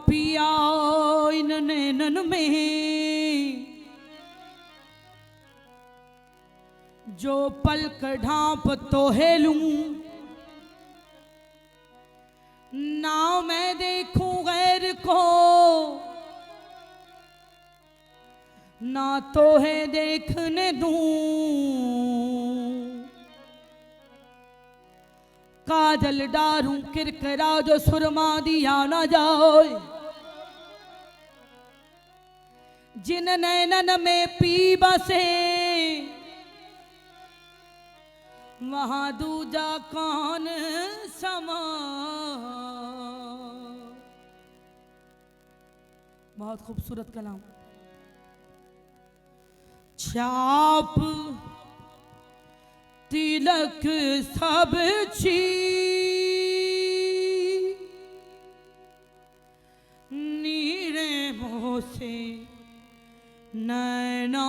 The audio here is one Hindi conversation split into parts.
पिया इन नैनन में जो पलक ढांप तो हेलूं, ना मैं देखूं गैर को, ना तो है देखने दूं। काजल डारूं किरकिरा जो सुरमा दिया न जाए, जिन नैनन में पी बसे वहां दूजा कौन समा। बहुत खूबसूरत कलाम। छाप तिलक सब छी नीरे मोह से नैना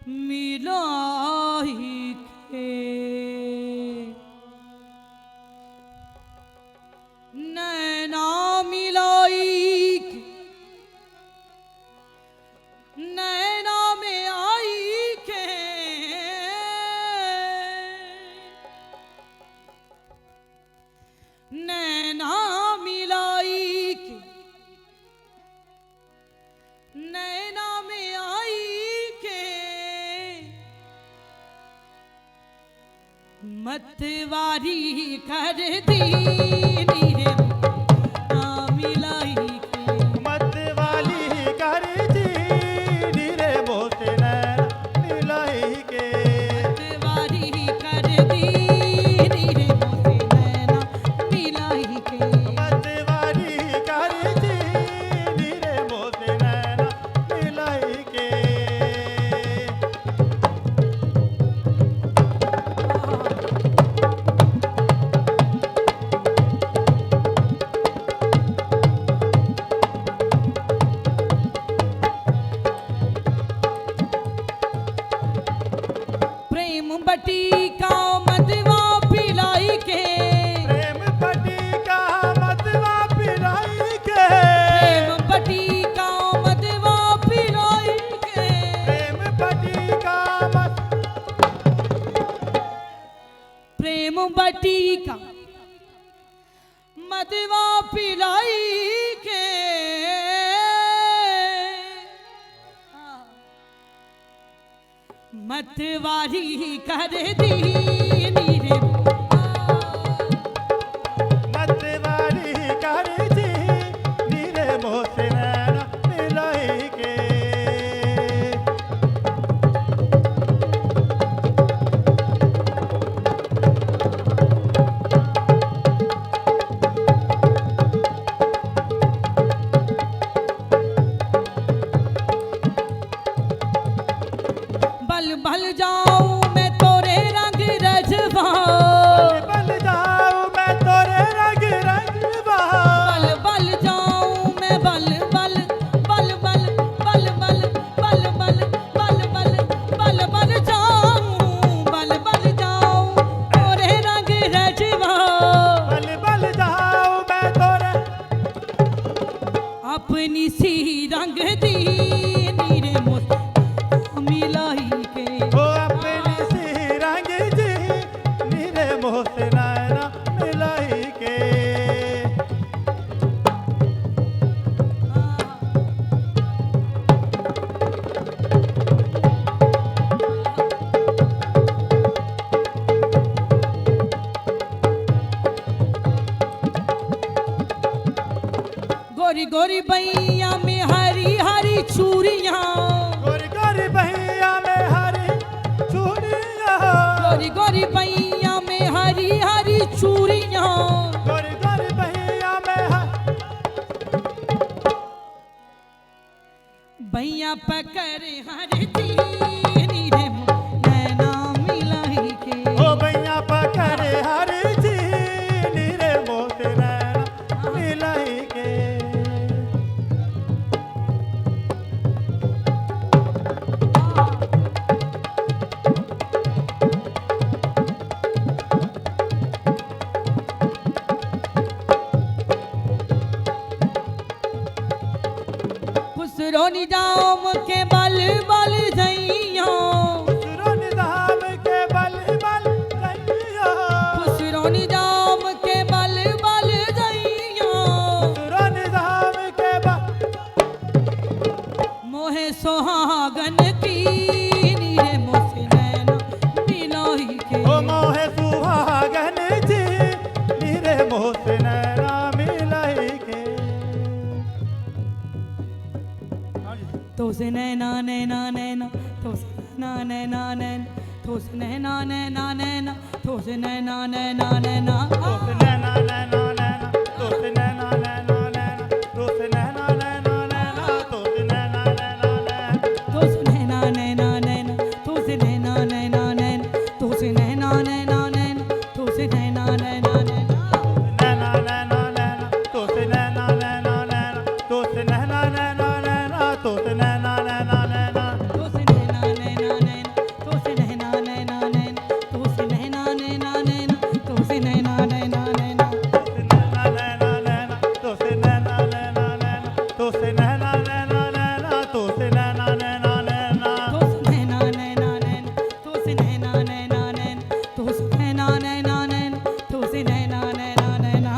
मिलाई के, नैना मिलाई के, नैना में आई के, नैना मिलाई के, नैना में आई के, मतवारी कर दी नीरे ना मिलाई के, मतवाली कर दी नीरे मोते नैना मिलाई के, मतवारी कर दी नीरे मोते नैना मिलाई के, मतवाली कर दी नीरे मोते नैना मिलाई के। प्रेम बटी का मदवा पिलाई के, प्रेम बटी का मतवा पिलाई के, प्रेम बटी का मदवा पिलाई के, प्रेम बटी का प्रेम बटी का मदवा पिलाई के, मतवारी कर दी नीरे मतवाली कर दी नीरे मोते नैना मिलाई के। बल बल जाऊं मैं तोरे रंग रजवा, बल जाऊं मैं तोरे रंग रंगवा, बल बल जाऊं मैं बल बल बल बल बल बल बल बल बल बल बल बल जाऊं, बल बल जाऊं तोरे रंग रजवा, बल बल जाऊं मैं तोरे अपनी सी रंग दी नीरे मोते मिलाई के, ओ अपनी सी रंग जी नीरे मोते नैना मिलाई के। गोरी गोरी बैया में हरी हरी चूड़ियां, गोरी गोरी बहिया में हरी चूड़ियां, गोरी गोरी बैया में हरी हरी चूड़ियां, गोरी गोरी बहिया में बैया पकड़ हर दी नीरे नैना मिलाई के, ओ बैया पकड़े हर जी नीरे मोते नैना मिलाई के। खुसरो निजाम के बल बल जइया खुसरो निजाम के बल बल जइया खुसरो निजाम के बल बल जइया खुसरो निजाम के बल मोहे सुहागन की नीरे मोसे नैना मिलाई के ओ मोहे सुहागन जी नीरे मोसे नैना मिलाई के। तो से नैना नैना नैना तो से नैना नैना नैना तो से नैना नैना नैना तो से नैना नैना नैना दोस्त नैना नैना नैना दोस्त नैना नैना नैना दोस्त नैना नैना नैना दोस्त नैना नैना नैना तो से नैना नैना नैना तो से नैना नैना नैना तो से नैना नैना नैना तो से नैना नैना नैना नैना नैना नैना दोस्त नैना नैना नैना दोस्त नैना नैना नैना दोस्त नैना नैना नैना तो से नैना नैना नैना तो से नैना नैना नैना तो से नैना नैना नैना तो से नैना नैना नैना दोस्त नैना नैना नैना दोस्त नैना नैना नैना दोस्त नैना नैना नैना दोस्त नैना नैना नैना तो से नैना नैना नैना तो से नैना नैना नैना तो से नैना नैना नैना तो से नैना नैना नैना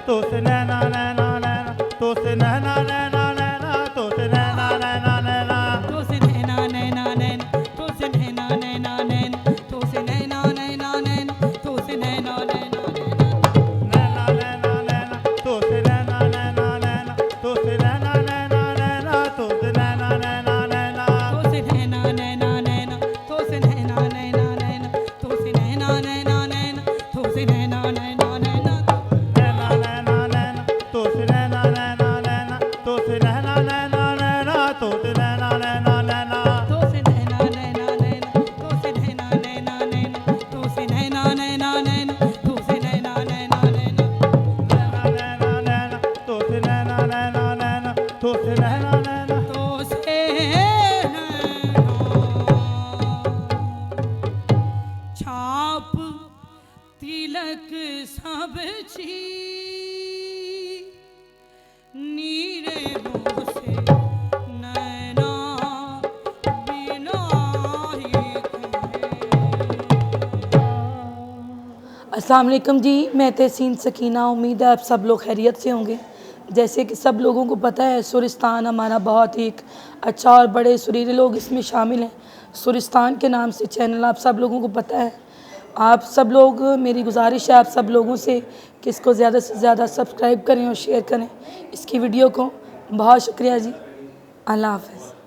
दोस्त नैना नैना नैना दोस्त नैना नैना नैना दोस्त नैना नैना नैना तो से नैना नैना नैना तो से नैना नैना नैना तो से नैना नैना नैना तो से नैना नैना नैना दोस्त नैना नैना नैना दोस्त नैना नैना नैना तो से नैना नैना नैना तो से नैना नैना नैना तो से नैना नैना नैना तो से नैना नैना नैना दोस्त नैना नैना नैना दोस्त नैना नैना नैना दोस्त नैना नैना नैना तो से नैना नैना नैना तो से नैना नैना नैना तो से नैना नैना नैना तो से नैना नैना नैना दोस्त नैना नैना नैना दोस्त नैना नैना तो से छाप तिलक सब छी नीरे मोसे नैना बिनाही अस्सलाम वालेकुम जी, मैं तहसीन सकीना। उम्मीद है आप सब लोग खैरियत से होंगे। जैसे कि सब लोगों को पता है, सुरिस्तान हमारा बहुत ही एक अच्छा और बड़े सुरीले लोग इसमें शामिल हैं। सुरिस्तान के नाम से चैनल आप सब लोगों को पता है। आप सब लोग, मेरी गुजारिश है आप सब लोगों से कि इसको ज़्यादा से ज़्यादा सब्सक्राइब करें और शेयर करें इसकी वीडियो को। बहुत शुक्रिया जी। अल्लाह हाफ़िज़।